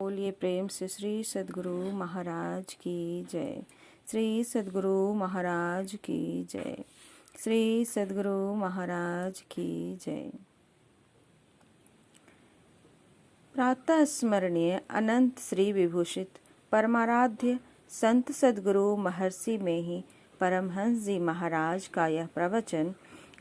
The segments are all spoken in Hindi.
बोलिए प्रेम से श्री सद्गुरु महाराज की जय। श्री सद्गुरु महाराज की जय। श्री सद्गुरु महाराज की जय। प्रातः स्मरणीय अनंत श्री विभूषित परमाराध्य संत सद्गुरु महर्षि में ही परमहंस जी महाराज का यह प्रवचन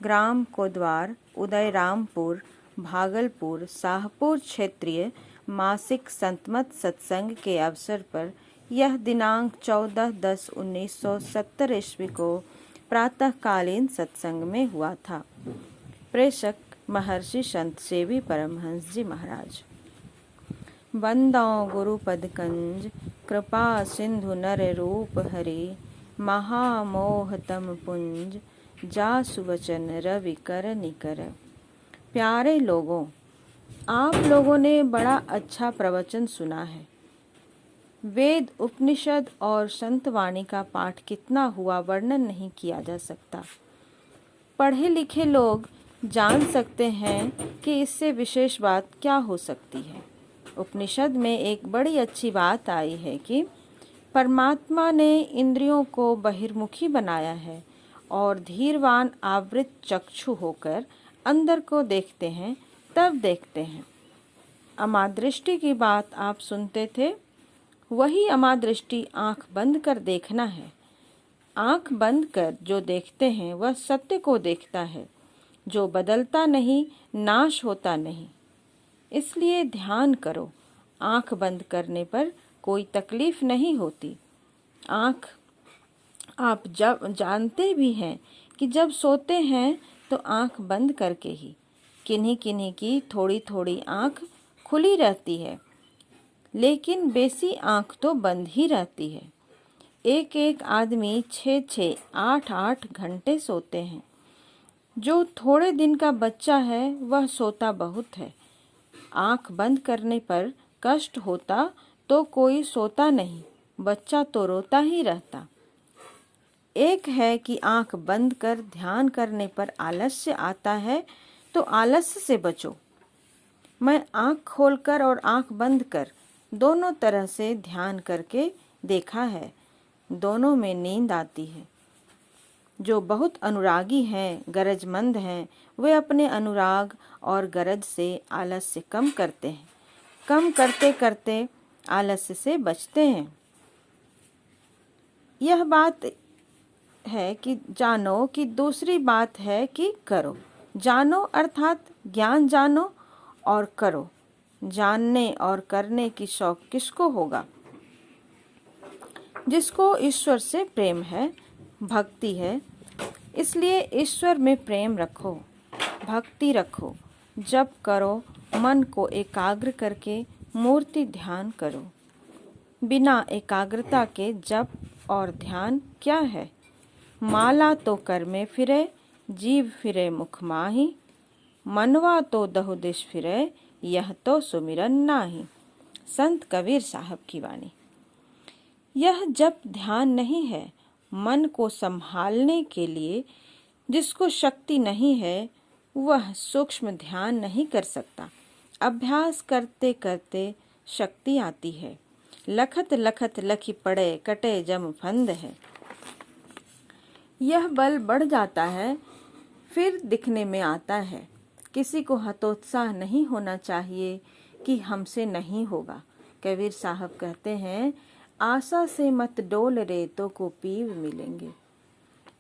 ग्राम कोदवार उदयरामपुर भागलपुर शाहपुर क्षेत्रीय मासिक संतमत सत्संग के अवसर पर यह दिनांक 14/10/1970 ईस्वी को प्रातःकालीन सत्संग में हुआ था। प्रेषक महर्षि संत सेवी परमहंस जी महाराज। वंदो गुरुपद कंज कृपा सिंधु नर रूप हरि महामोह तम पुंज जासु वचन रवि कर निकर। प्यारे लोगों, आप लोगों ने बड़ा अच्छा प्रवचन सुना है। वेद, उपनिषद और संत वाणी का पाठ कितना हुआ वर्णन नहीं किया जा सकता। पढ़े लिखे लोग जान सकते हैं कि इससे विशेष बात क्या हो सकती है। उपनिषद में एक बड़ी अच्छी बात आई है कि परमात्मा ने इंद्रियों को बहिर्मुखी बनाया है और धीरवान आवृत चक्षु होकर अंदर को देखते हैं, तब देखते हैं। अमादृष्टि की बात आप सुनते थे, वही अमादृष्टि आंख बंद कर देखना है। आंख बंद कर जो देखते हैं वह सत्य को देखता है, जो बदलता नहीं, नाश होता नहीं। इसलिए ध्यान करो। आंख बंद करने पर कोई तकलीफ नहीं होती। आंख आप जब जानते भी हैं कि जब सोते हैं तो आंख बंद करके ही, किन्हीं किन्हीं की थोड़ी थोड़ी आंख खुली रहती है, लेकिन बेसी आंख तो बंद ही रहती है। एक एक आदमी 6-6, 8-8 घंटे सोते हैं। जो थोड़े दिन का बच्चा है वह सोता बहुत है। आंख बंद करने पर कष्ट होता तो कोई सोता नहीं, बच्चा तो रोता ही रहता। एक है कि आंख बंद कर ध्यान करने पर आलस्य आता है, तो आलस्य से बचो। मैं आंख खोलकर और आंख बंद कर दोनों तरह से ध्यान करके देखा है, दोनों में नींद आती है। जो बहुत अनुरागी हैं, गरजमंद हैं, वे अपने अनुराग और गरज से आलस्य कम करते हैं। कम करते करते आलस्य से बचते हैं। यह बात है कि जानो, कि दूसरी बात है कि करो। जानो अर्थात ज्ञान जानो और करो। जानने और करने की शौक किसको होगा? जिसको ईश्वर से प्रेम है, भक्ति है। इसलिए ईश्वर में प्रेम रखो, भक्ति रखो। जप करो, मन को एकाग्र करके मूर्ति ध्यान करो। बिना एकाग्रता के जप और ध्यान क्या है? माला तो कर में फिरे, जीव फिरे मुख माही। मनवा तो दहु दिश फिरे, यह तो सुमिरन नाही। संत कबीर साहब की वाणी। यह जप ध्यान नहीं है। मन को संभालने के लिए जिसको शक्ति नहीं है वह सूक्ष्म ध्यान नहीं कर सकता। अभ्यास करते करते शक्ति आती है। लखत लखत लखी पड़े, कटे जम फंद है। यह बल बढ़ जाता है, फिर दिखने में आता है। किसी को हतोत्साह नहीं होना चाहिए कि हमसे नहीं होगा। कबीर साहब कहते हैं, आशा से मत डोल रे तो को पीव मिलेंगे।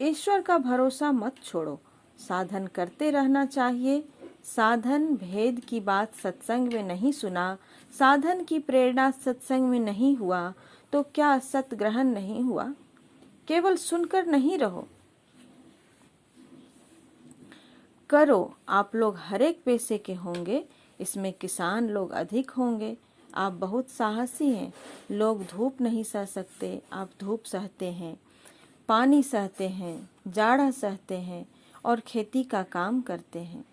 ईश्वर का भरोसा मत छोड़ो, साधन करते रहना चाहिए। साधन भेद की बात सत्संग में नहीं सुना, साधन की प्रेरणा सत्संग में नहीं हुआ तो क्या सत्ग्रहण नहीं हुआ? केवल सुनकर नहीं रहो, करो। आप लोग हर एक पैसे के होंगे, इसमें किसान लोग अधिक होंगे। आप बहुत साहसी हैं। लोग धूप नहीं सह सकते, आप धूप सहते हैं। पानी सहते हैं, जाड़ा सहते हैं और खेती का काम करते हैं।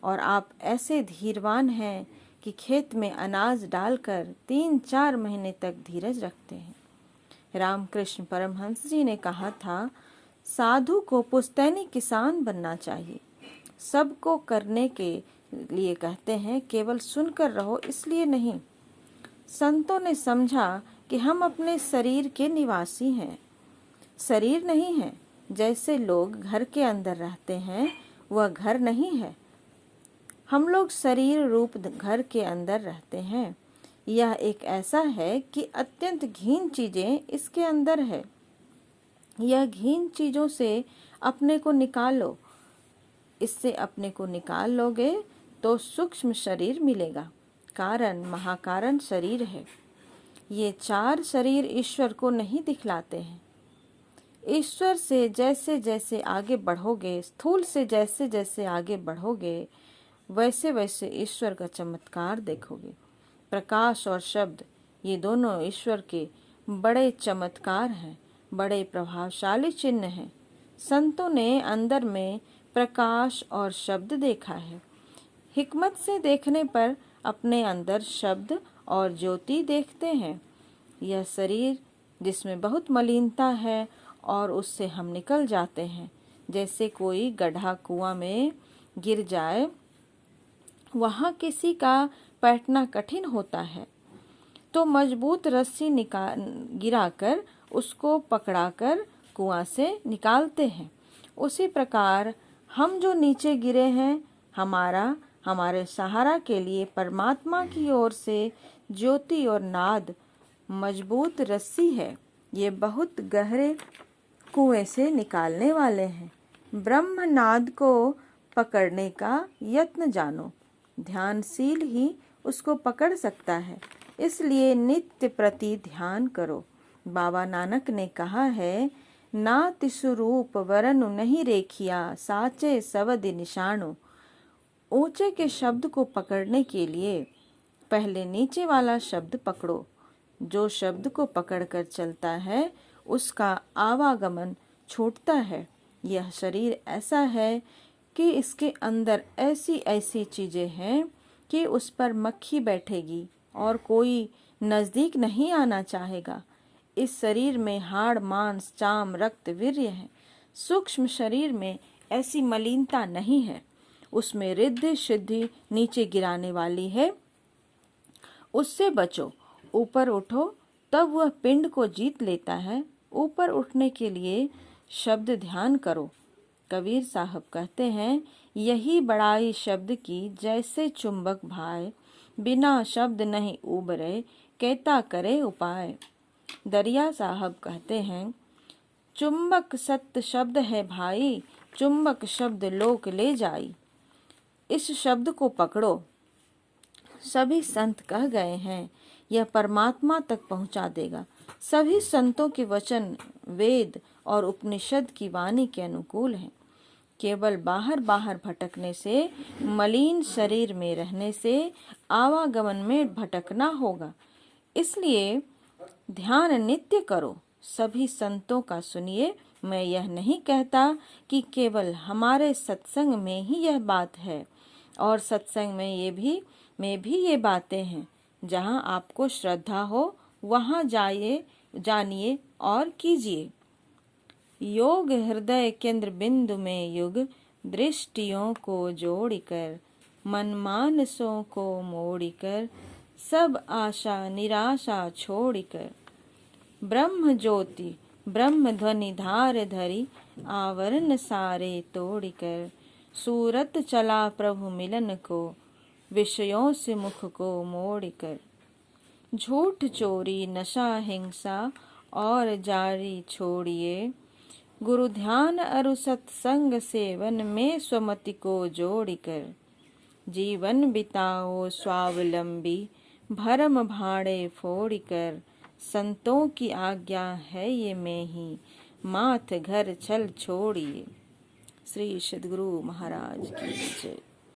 और आप ऐसे धीरवान हैं कि खेत में अनाज डालकर 3-4 महीने तक धीरज रखते हैं। रामकृष्ण परमहंस जी ने कहा था, साधु को पुश्तैनी किसान बनना चाहिए। सबको करने के लिए कहते हैं, केवल सुनकर रहो इसलिए नहीं। संतों ने समझा कि हम अपने शरीर के निवासी हैं, शरीर नहीं है। जैसे लोग घर के अंदर रहते हैं, वह घर नहीं है। हम लोग शरीर रूप घर के अंदर रहते हैं। यह एक ऐसा है कि अत्यंत घिन चीजें इसके अंदर है। यह घिन चीजों से अपने को निकालो। इससे अपने को निकाल लोगे तो सूक्ष्म शरीर मिलेगा। कारण महाकारण शरीर है। ये 4 शरीर ईश्वर को नहीं दिखलाते हैं। ईश्वर से जैसे जैसे आगे बढ़ोगे, स्थूल से जैसे जैसे आगे बढ़ोगे, वैसे वैसे ईश्वर का चमत्कार देखोगे। प्रकाश और शब्द, ये दोनों ईश्वर के बड़े चमत्कार हैं, बड़े प्रभावशाली चिन्ह हैं। संतों ने अंदर में प्रकाश और शब्द देखा है। हिकमत से देखने पर अपने अंदर शब्द और ज्योति देखते हैं। यह शरीर जिसमें बहुत मलिनता है और उससे हम निकल जाते हैं। जैसे कोई गड्ढा कुआं में गिर जाए, वहाँ किसी का बैठना कठिन होता है, तो मजबूत रस्सी गिराकर उसको पकड़ाकर कुआं से निकालते हैं। उसी प्रकार हम जो नीचे गिरे हैं, हमारे सहारा के लिए परमात्मा की ओर से ज्योति और नाद मजबूत रस्सी है। ये बहुत गहरे कुएं से निकालने वाले हैं। ब्रह्म नाद को पकड़ने का यत्न जानो। ध्यानशील ही उसको पकड़ सकता है। इसलिए नित्य प्रति ध्यान करो। बाबा नानक ने कहा है, ना तिसुरूप वरनु नहीं रेखिया, साचे सवदि निशानो। ऊंचे के शब्द को पकड़ने के लिए पहले नीचे वाला शब्द पकड़ो। जो शब्द को पकड़कर चलता है, उसका आवागमन छूटता है। यह शरीर ऐसा है कि इसके अंदर ऐसी ऐसी चीजें हैं कि उस पर मक्खी बैठेगी और कोई नजदीक नहीं आना चाहेगा। इस शरीर में हाड़ मांस चाम रक्त वीर्य है। सूक्ष्म शरीर में ऐसी मलिनता नहीं है। उसमें रिद्धि सिद्धि नीचे गिराने वाली है, उससे बचो। ऊपर उठो, तब वह पिंड को जीत लेता है। ऊपर उठने के लिए शब्द ध्यान करो। कबीर साहब कहते हैं, यही बड़ाई शब्द की, जैसे चुंबक भाई, बिना शब्द नहीं उबरे, कहता करे उपाय। दरिया साहब कहते हैं, चुंबक सत्य शब्द है भाई, चुंबक शब्द लोक ले जाई। इस शब्द को पकड़ो। सभी संत कह गए हैं, यह परमात्मा तक पहुंचा देगा। सभी संतों के वचन वेद और उपनिषद की वाणी के अनुकूल हैं। केवल बाहर बाहर भटकने से, मलिन शरीर में रहने से आवागमन में भटकना होगा। इसलिए ध्यान नित्य करो। सभी संतों का सुनिए। मैं यह नहीं कहता कि केवल हमारे सत्संग में ही यह बात है, और सत्संग में भी ये बातें हैं। जहाँ आपको श्रद्धा हो वहाँ जानिए और कीजिए। योग हृदय केंद्र बिंदु में युग, दृष्टियों को जोड़कर, मन मानसों को मोड़कर, सब आशा निराशा छोड़कर, ब्रह्म ज्योति ब्रह्म ध्वनि धार धरी, आवरण सारे तोड़कर, सूरत चला प्रभु मिलन को, विषयों से मुख को मोड़कर। झूठ चोरी नशा हिंसा और जारी छोड़िए, गुरु ध्यान अरु सत्संग सेवन में स्वमति को जोड़कर। जीवन बिताओ स्वावलंबी, भरम भाड़े फोड़कर, संतों की आज्ञा है ये में ही, माथ घर छल छोड़िए। श्री सद्गुरु महाराज की जय।